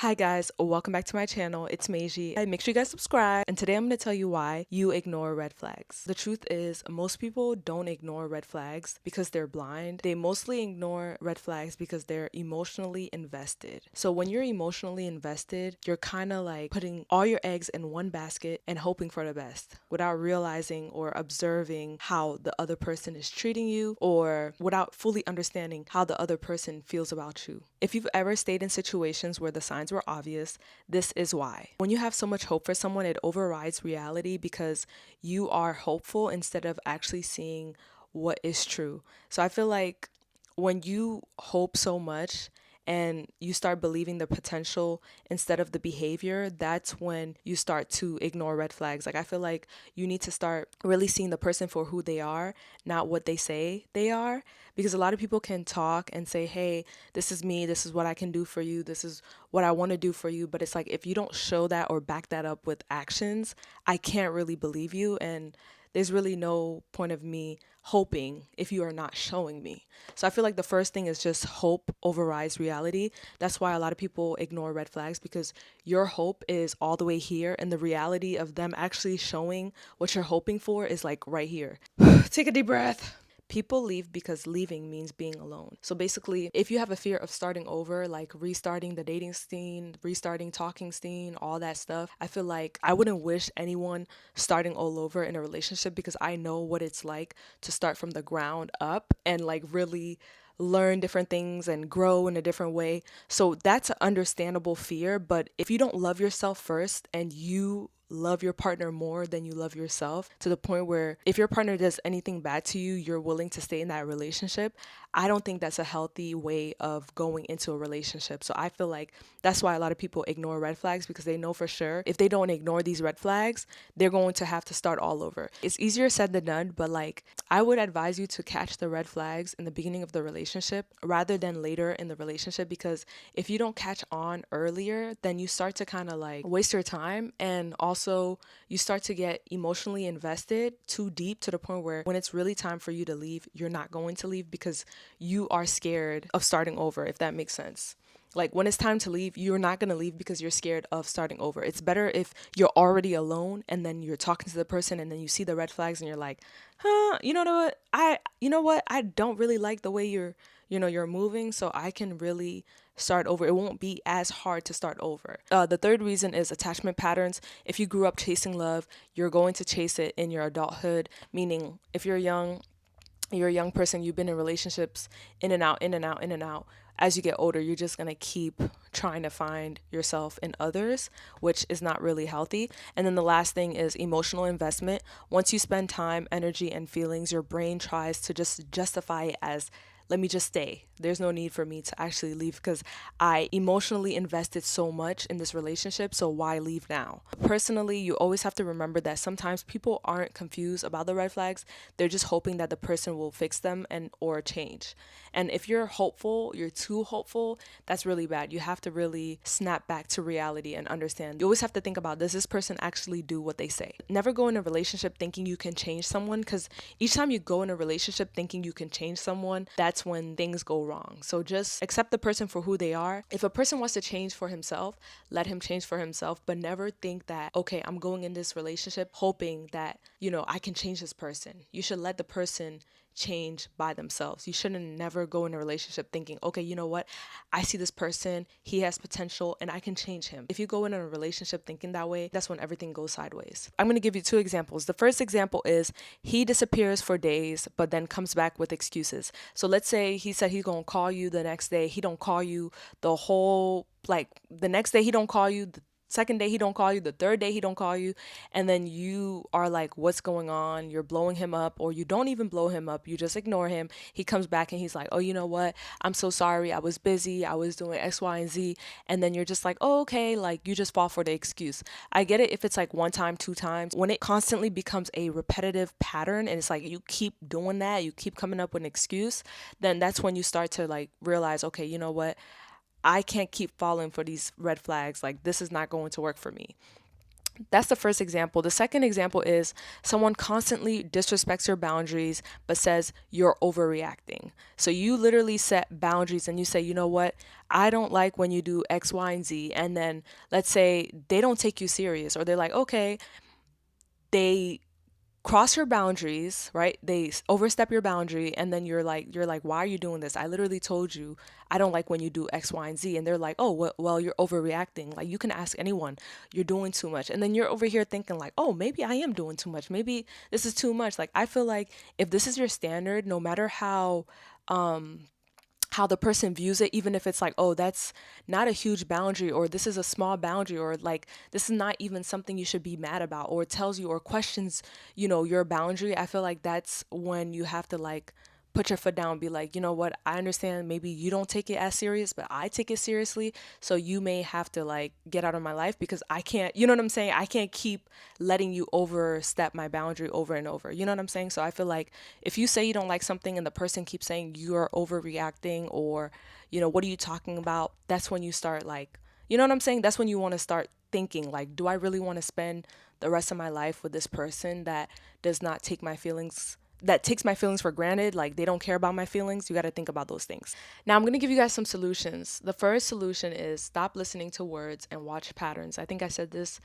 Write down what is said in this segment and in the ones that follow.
Hi guys, welcome back to my channel. It's Meiji. Make sure you guys subscribe. And today I'm going to tell you why you ignore red flags. The truth is, most people don't ignore red flags because they're blind. They mostly ignore red flags because they're emotionally invested. So when you're emotionally invested, you're kind of like putting all your eggs in one basket and hoping for the best without realizing or observing how the other person is treating you or without fully understanding how the other person feels about you. If you've ever stayed in situations where the signs were obvious, this is why. When you have so much hope for someone, it overrides reality because you are hopeful instead of actually seeing what is true. So I feel like when you hope so much and you start believing the potential instead of the behavior, that's when you start to ignore red flags. Like, I feel like you need to start really seeing the person for who they are, not what they say they are. Because a lot of people can talk and say, hey, this is me, this is what I can do for you, this is what I want to do for you. But it's like, if you don't show that or back that up with actions, I can't really believe you. And there's really no point of me hoping if you are not showing me. So I feel like the first thing is just hope overrides reality. That's why a lot of people ignore red flags, because your hope is all the way here and the reality of them actually showing what you're hoping for is like right here. Take a deep breath. People leave because leaving means being alone. So basically, if you have a fear of starting over, like restarting the dating scene, restarting talking scene, all that stuff, I feel like I wouldn't wish anyone starting all over in a relationship, because I know what it's like to start from the ground up and like really learn different things and grow in a different way. So that's an understandable fear. But if you don't love yourself first and you love your partner more than you love yourself, to the point where if your partner does anything bad to you, you're willing to stay in that relationship, I don't think that's a healthy way of going into a relationship. So I feel like that's why a lot of people ignore red flags, because they know for sure if they don't ignore these red flags, they're going to have to start all over. It's easier said than done, but like, I would advise you to catch the red flags in the beginning of the relationship rather than later in the relationship, because if you don't catch on earlier, then you start to kind of like waste your time, and also you start to get emotionally invested too deep to the point where when it's really time for you to leave, you're not going to leave because you are scared of starting over, if that makes sense. Like, when it's time to leave, you're not going to leave because you're scared of starting over. It's better if you're already alone and then you're talking to the person and then you see the red flags and you're like, you know what? I don't really like the way you're moving, so I can really start over. It won't be as hard to start over. The third reason is attachment patterns. If you grew up chasing love, you're going to chase it in your adulthood, meaning if you're a young person, you've been in relationships in and out, in and out, in and out. As you get older, you're just going to keep trying to find yourself in others, which is not really healthy. And then the last thing is emotional investment. Once you spend time, energy, and feelings, your brain tries to just justify it as, let me just stay. There's no need for me to actually leave because I emotionally invested so much in this relationship, so why leave now? Personally, you always have to remember that sometimes people aren't confused about the red flags. They're just hoping that the person will fix them and or change. And if you're hopeful, you're too hopeful, that's really bad. You have to really snap back to reality and understand. You always have to think about, does this person actually do what they say? Never go in a relationship thinking you can change someone, because each time you go in a relationship thinking you can change someone, that's when things go wrong. So just accept the person for who they are. If a person wants to change for himself, let him change for himself, but never think that, okay, I'm going in this relationship hoping that, I can change this person. You should let the person change by themselves. You shouldn't never go in a relationship thinking, okay, you know what? I see this person, he has potential and I can change him. If you go in a relationship thinking that way, that's when everything goes sideways. I'm going to give you two examples. The first example is he disappears for days, but then comes back with excuses. So let's say he said he's going to call you the next day. He don't call you the next day he don't call you, the second day he don't call you, the third day he don't call you, and then you are like, what's going on? You're blowing him up, or you don't even blow him up, you just ignore him. He comes back and he's like, oh, you know what, I'm so sorry, I was busy, I was doing X, Y, and Z. And then you're just like, oh, okay, like you just fall for the excuse. I get it if it's like one time, two times. When it constantly becomes a repetitive pattern and it's like you keep doing that, you keep coming up with an excuse, then that's when you start to like realize, okay, you know what, I can't keep falling for these red flags. Like, this is not going to work for me. That's the first example. The second example is someone constantly disrespects your boundaries but says you're overreacting. So you literally set boundaries and you say, you know what, I don't like when you do X, Y, and Z. And then let's say they don't take you serious, or they're like, okay, they cross your boundaries, right? They overstep your boundary, and then you're like, why are you doing this? I literally told you I don't like when you do X, Y, and Z. And they're like, oh, well, you're overreacting. Like, you can ask anyone, you're doing too much. And then you're over here thinking like, oh, maybe I am doing too much. Maybe this is too much. Like, I feel like if this is your standard, no matter how the person views it, even if it's like, oh, that's not a huge boundary, or this is a small boundary, or like this is not even something you should be mad about, or it tells you or questions, your boundary. I feel like that's when you have to like put your foot down and be like, you know what, I understand maybe you don't take it as serious, but I take it seriously. So you may have to like get out of my life because I can't, you know what I'm saying? I can't keep letting you overstep my boundary over and over. You know what I'm saying? So I feel like if you say you don't like something and the person keeps saying you're overreacting, or, what are you talking about? That's when you start like, you know what I'm saying? That's when you want to start thinking like, do I really want to spend the rest of my life with this person that does not take my feelings that takes my feelings for granted, like they don't care about my feelings? You got to think about those things. Now, I'm going to give you guys some solutions. The first solution is stop listening to words and watch patterns. I think I said this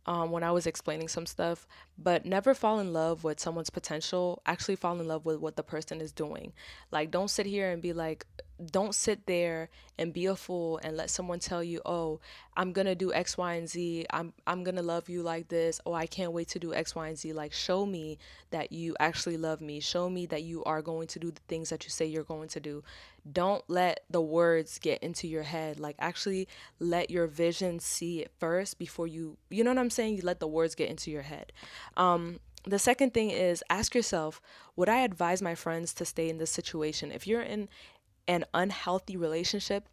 when I was explaining some stuff, but never fall in love with someone's potential. Actually, fall in love with what the person is doing. Like, don't sit here and be like, don't sit there and be a fool and let someone tell you, oh, I'm gonna do X, Y, and Z. I'm gonna love you like this. Oh, I can't wait to do X, Y, and Z. Like, show me that you actually love me. Show me that you are going to do the things that you say you're going to do. Don't let the words get into your head. Like, actually let your vision see it first before you know what I'm saying? You let the words get into your head. The second thing is ask yourself, would I advise my friends to stay in this situation? If you're in an unhealthy relationship,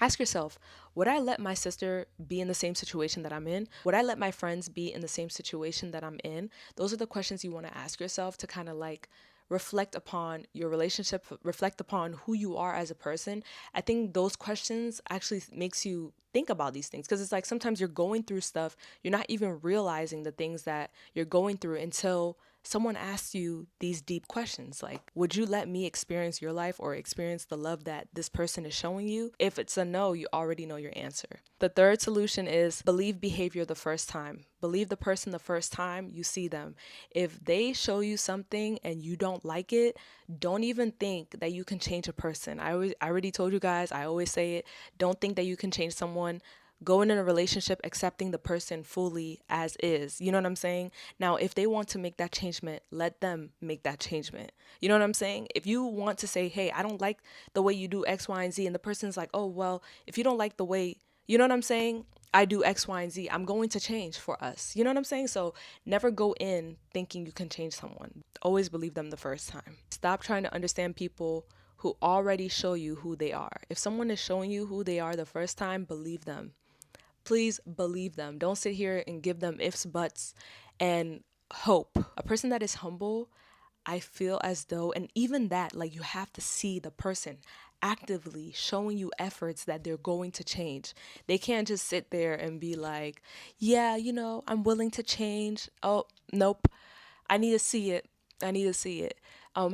ask yourself, would I let my sister be in the same situation that I'm in? Would I let my friends be in the same situation that I'm in? Those are the questions you want to ask yourself to kind of like reflect upon your relationship, reflect upon who you are as a person. I think those questions actually makes you think about these things, because it's like sometimes you're going through stuff, you're not even realizing the things that you're going through until someone asks you these deep questions like, would you let me experience your life or experience the love that this person is showing you? If it's a no, you already know your answer. The third solution is believe behavior the first time. Believe the person the first time you see them. If they show you something and you don't like it, don't even think that you can change a person. I already told you guys, I always say it, don't think that you can change someone. Go in a relationship accepting the person fully as is. You know what I'm saying? Now, if they want to make that changement, let them make that changement. You know what I'm saying? If you want to say, hey, I don't like the way you do X, Y, and Z, and the person's like, oh, well, if you don't like the way, you know what I'm saying? I do X, Y, and Z, I'm going to change for us. You know what I'm saying? So never go in thinking you can change someone. Always believe them the first time. Stop trying to understand people who already show you who they are. If someone is showing you who they are the first time, believe them. Please believe them. Don't sit here and give them ifs, buts, and hope. A person that is humble, I feel as though, and even that, like, you have to see the person actively showing you efforts that they're going to change. They can't just sit there and be like, yeah, I'm willing to change. Oh, nope. I need to see it. I need to see it.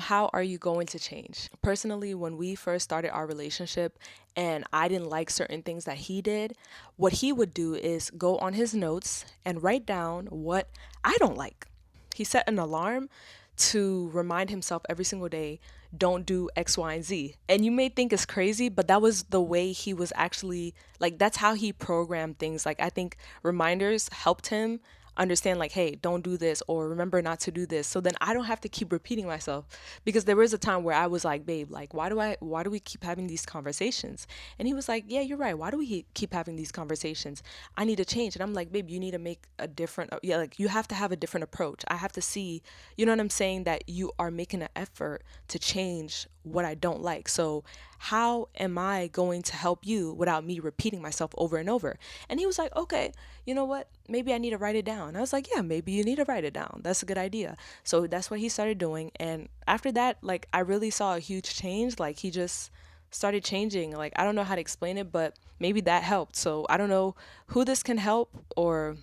How are you going to change? Personally, when we first started our relationship and I didn't like certain things that he did, what he would do is go on his notes and write down what I don't like. He set an alarm to remind himself every single day, don't do X, Y, and Z. And you may think it's crazy, but that was the way he was actually, like, that's how he programmed things. Like, I think reminders helped him understand, like, hey, don't do this, or remember not to do this. So then I don't have to keep repeating myself, because there was a time where I was like, babe, like, why do we keep having these conversations? And he was like, yeah, you're right. Why do we keep having these conversations? I need to change. And I'm like, babe, you need to make a different, yeah, like, you have to have a different approach. I have to see, you know what I'm saying, that you are making an effort to change what I don't like. So how am I going to help you without me repeating myself over and over? And he was like, okay, you know what? Maybe I need to write it down. I was like, yeah, maybe you need to write it down. That's a good idea. So that's what he started doing. And after that, like, I really saw a huge change. Like, he just started changing. Like, I don't know how to explain it, but maybe that helped. So I don't know who this can help, or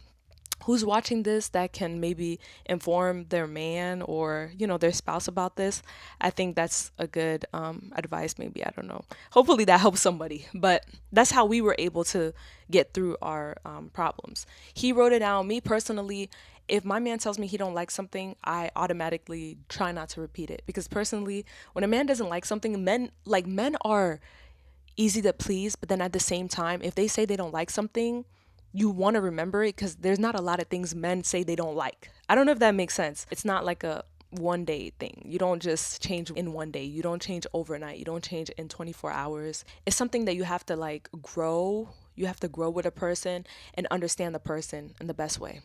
who's watching this that can maybe inform their man or their spouse about this, I think that's a good advice. Maybe, I don't know, hopefully that helps somebody. But that's how we were able to get through our problems. He wrote it down. Me personally, if my man tells me he don't like something, I automatically try not to repeat it, because personally, when a man doesn't like something, men are easy to please, but then at the same time, if they say they don't like something, you want to remember it, because there's not a lot of things men say they don't like. I don't know if that makes sense. It's not like a one day thing. You don't just change in one day. You don't change overnight. You don't change in 24 hours. It's something that you have to like grow. You have to grow with a person and understand the person in the best way.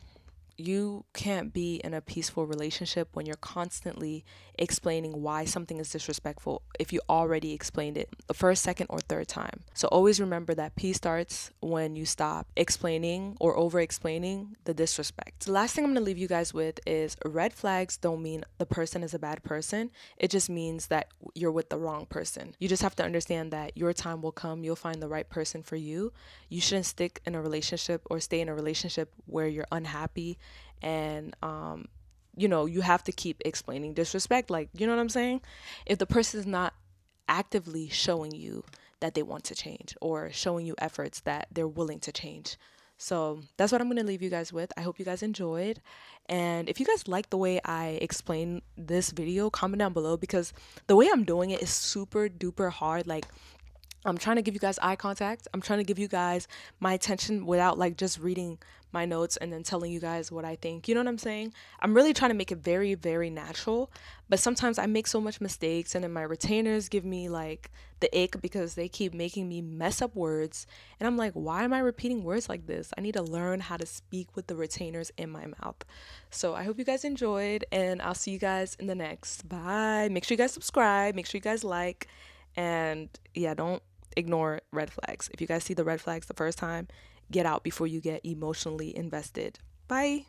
You can't be in a peaceful relationship when you're constantly explaining why something is disrespectful if you already explained it the first, second, or third time. So always remember that peace starts when you stop explaining or over explaining the disrespect. The last thing I'm going to leave you guys with is red flags don't mean the person is a bad person. It just means that you're with the wrong person. You just have to understand that your time will come. You'll find the right person for you. You shouldn't stick in a relationship or stay in a relationship where you're unhappy, and you have to keep explaining disrespect, like, you know what I'm saying? If the person is not actively showing you that they want to change or showing you efforts that they're willing to change. So that's what I'm going to leave you guys with. I hope you guys enjoyed. And if you guys like the way I explain this video, comment down below, because the way I'm doing it is super duper hard. Like, I'm trying to give you guys eye contact. I'm trying to give you guys my attention without like just reading my notes and then telling you guys what I think. You know what I'm saying? I'm really trying to make it very, very natural. But sometimes I make so much mistakes, and then my retainers give me like the ick because they keep making me mess up words. And I'm like, why am I repeating words like this? I need to learn how to speak with the retainers in my mouth. So I hope you guys enjoyed, and I'll see you guys in the next. Bye. Make sure you guys subscribe. Make sure you guys like. And yeah, don't ignore red flags. If you guys see the red flags the first time, get out before you get emotionally invested. Bye.